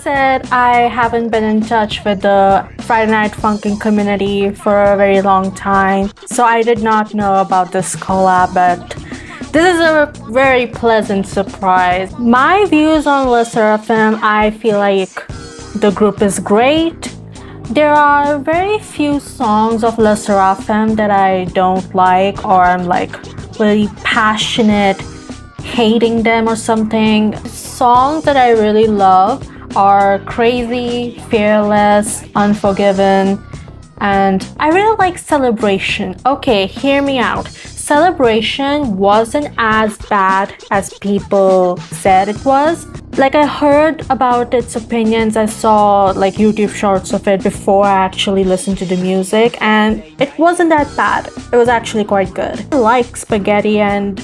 said, I haven't been in touch with the Friday Night Funkin' community for a very long time, so I did not know about this collab, but this is a very pleasant surprise. My views on Le Sserafim, I feel like the group is great. There are very few songs of Le Sserafim that I don't like, or I'm like really passionate hating them or something. Songs that I really love are Crazy, Fearless, Unforgiven, and I really like Celebration. Okay, hear me out. Celebration wasn't as bad as people said it was. Like, I heard about its opinions, I saw like YouTube shorts of it before I actually listened to the music, and it wasn't that bad. It was actually quite good. I like Spaghetti, and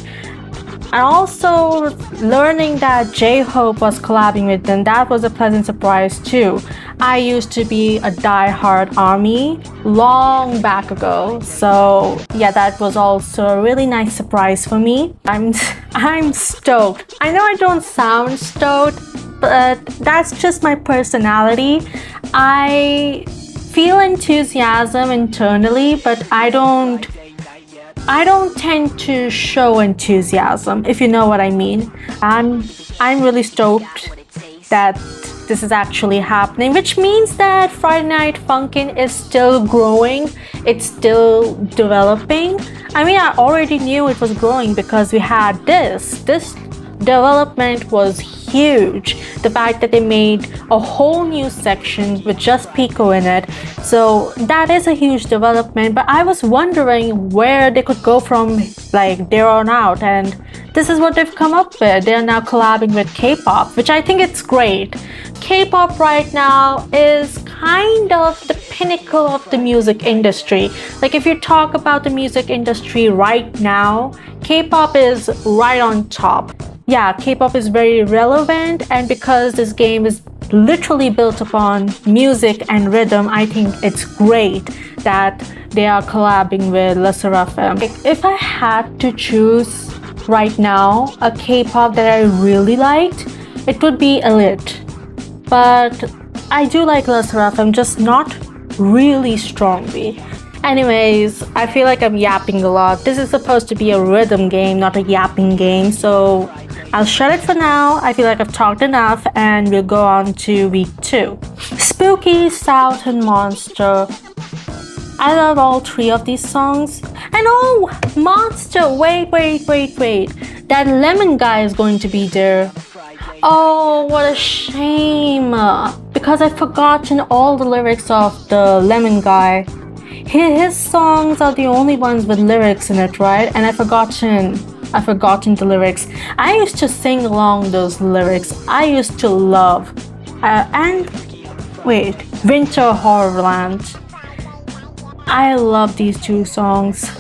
also learning that J-Hope was collabing with them, that was a pleasant surprise too. I used to be a die-hard ARMY long back ago, so yeah, that was also a really nice surprise for me. I'm stoked. I know I don't sound stoked, but that's just my personality. I feel enthusiasm internally, but I don't tend to show enthusiasm, if you know what I mean. I'm really stoked that this is actually happening, which means that Friday Night Funkin' is still growing, it's still developing. I mean, I already knew it was growing because we had this development was huge. The fact that they made a whole new section with just Pico in it, so that is a huge development. But I was wondering where they could go from like there on out, and this is what they've come up with. They're now collabing with K-pop, which I think it's great. K-pop right now is kind of the pinnacle of the music industry. Like, if you talk about the music industry right now, K-pop is right on top. Yeah, K-pop is very relevant, and because this game is literally built upon music and rhythm, I think it's great that they are collabing with Le Sserafim. If I had to choose right now a K-pop that I really liked, it would be Elite. But I do like Le Sserafim, just not really strongly. Anyways, I feel like I'm yapping a lot. This is supposed to be a rhythm game, not a yapping game, so I'll shut it for now. I feel like I've talked enough, and we'll go on to week 2. Spooky, South, and Monster. I love all 3 of these songs. And oh, Monster, wait. That Lemon guy is going to be there. Oh, what a shame. Because I've forgotten all the lyrics of the Lemon guy. His songs are the only ones with lyrics in it, right? And I've forgotten the lyrics. I used to sing along those lyrics. I used to love Winter Horrorland. I love these 2 songs.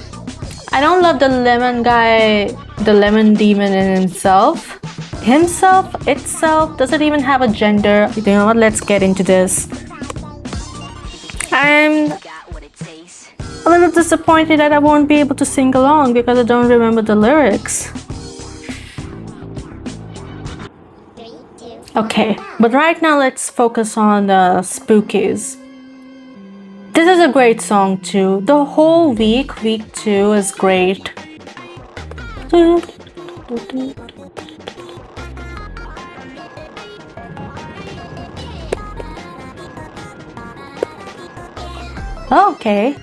I don't love the Lemon guy, the Lemon demon in itself. Itself doesn't even have a gender. You know what? Let's get into this. I'm a little disappointed that I won't be able to sing along because I don't remember the lyrics. Okay, but right now let's focus on the Spookies. This is a great song too. The whole week 2 is great. Okay.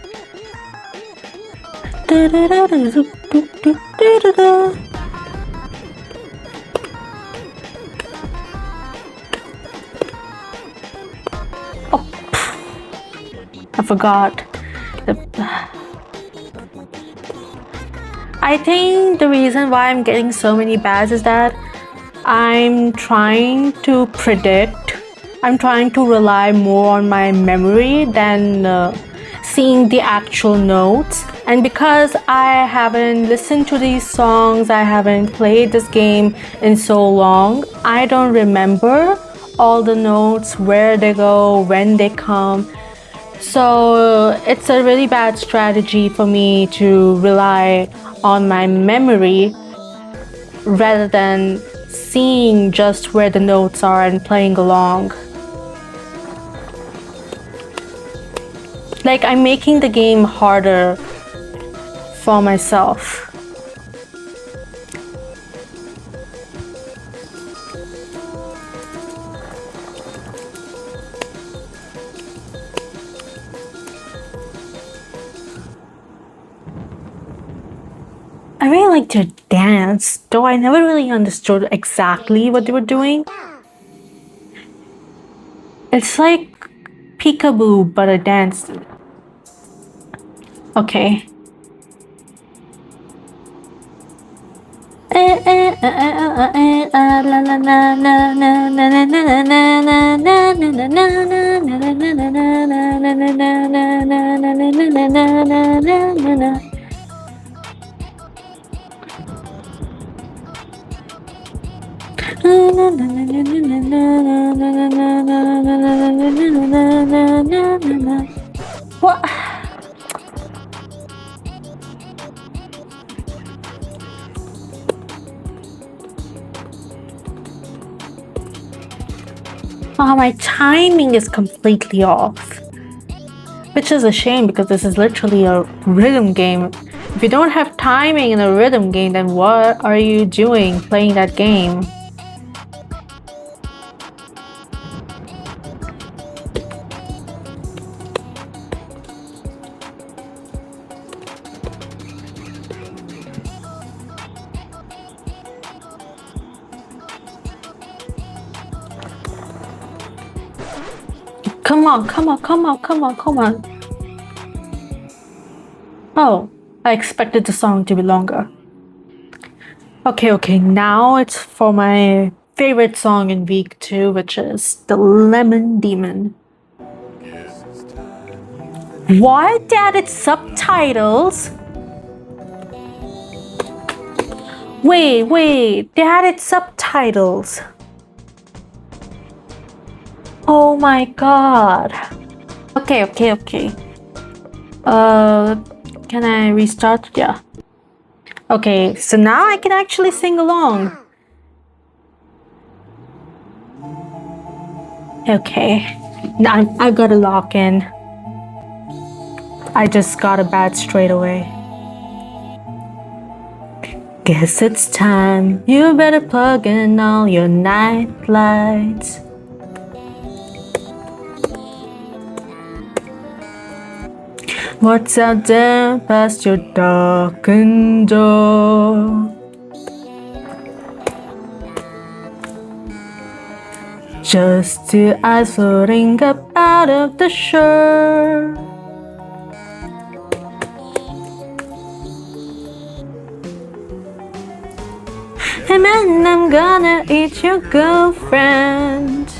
Oh, I forgot. I think the reason why I'm getting so many bads is that I'm trying to predict. I'm trying to rely more on my memory than seeing the actual notes. And because I haven't listened to these songs, I haven't played this game in so long, I don't remember all the notes, where they go, when they come. So it's a really bad strategy for me to rely on my memory rather than seeing just where the notes are and playing along. Like, I'm making the game harder for myself. I really like to dance, though I never really understood exactly what they were doing. It's like peekaboo, but a dance. Okay. What? Oh, my timing is completely off. Which is a shame because this is literally a rhythm game. If you don't have timing in a rhythm game, then what are you doing playing that game? Come on, come on, come on, come on, come on. Oh, I expected the song to be longer. Okay, now it's for my favorite song in week 2, which is The Lemon Demon. What? They added subtitles? Wait, they added subtitles. Oh my god. Okay. Can I restart? Yeah. Okay, so now I can actually sing along. Okay, now I gotta lock in. I just got a bad straight away. Guess it's time. You better plug in all your night lights. What's out there past your darkened door? Just two eyes floating up out of the shore. Hey man, I'm gonna eat your girlfriend.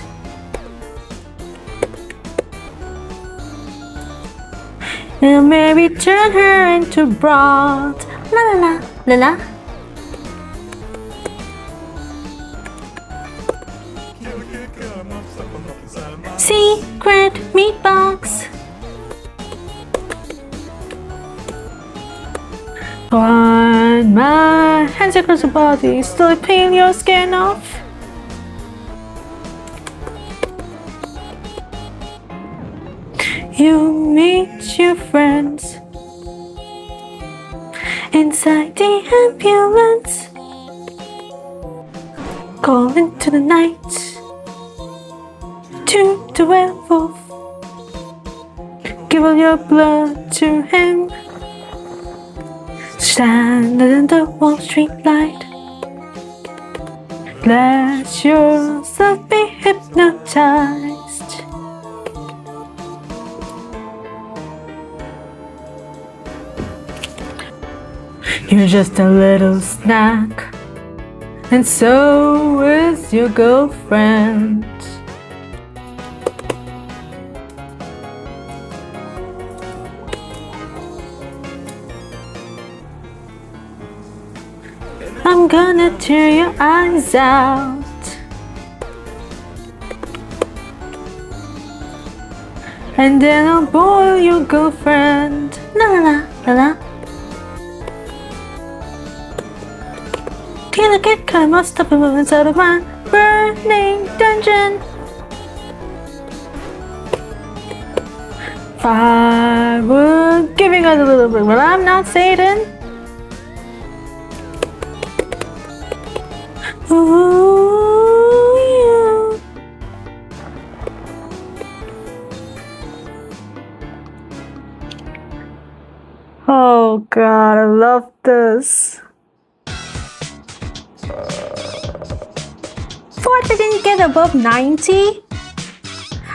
And maybe turn her into broad. La la la la la. Secret meat box. On my hands across your body, slowly peel your skin off. You meet your friends inside the ambulance, call into the night to the werewolf. Give all your blood to him. Stand under the Wall Street light. Let yourself be hypnotized. You're just a little snack, and so is your girlfriend. I'm gonna tear your eyes out. And then I'll boil your girlfriend. La la la la la. Till I get caught, I must stop the movements out of my burning dungeon. I were giving us a little bit, but I'm not Satan. Ooh, yeah. Oh god, I love this. Thought I didn't get above 90?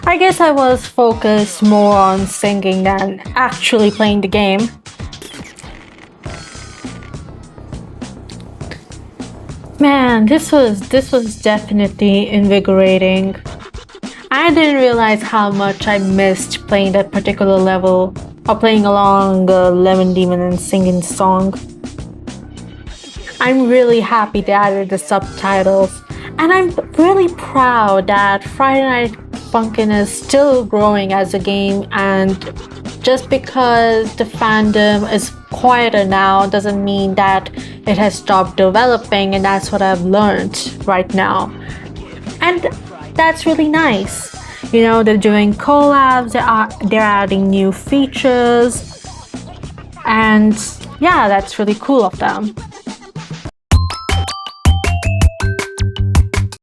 I guess I was focused more on singing than actually playing the game. Man, this was definitely invigorating. I didn't realize how much I missed playing that particular level or playing along the Lemon Demon and singing the song. I'm really happy they added the subtitles, and I'm really proud that Friday Night Funkin' is still growing as a game, and just because the fandom is quieter now doesn't mean that it has stopped developing, and that's what I've learned right now. And that's really nice. You know, they're doing collabs, they're adding new features, and yeah, that's really cool of them.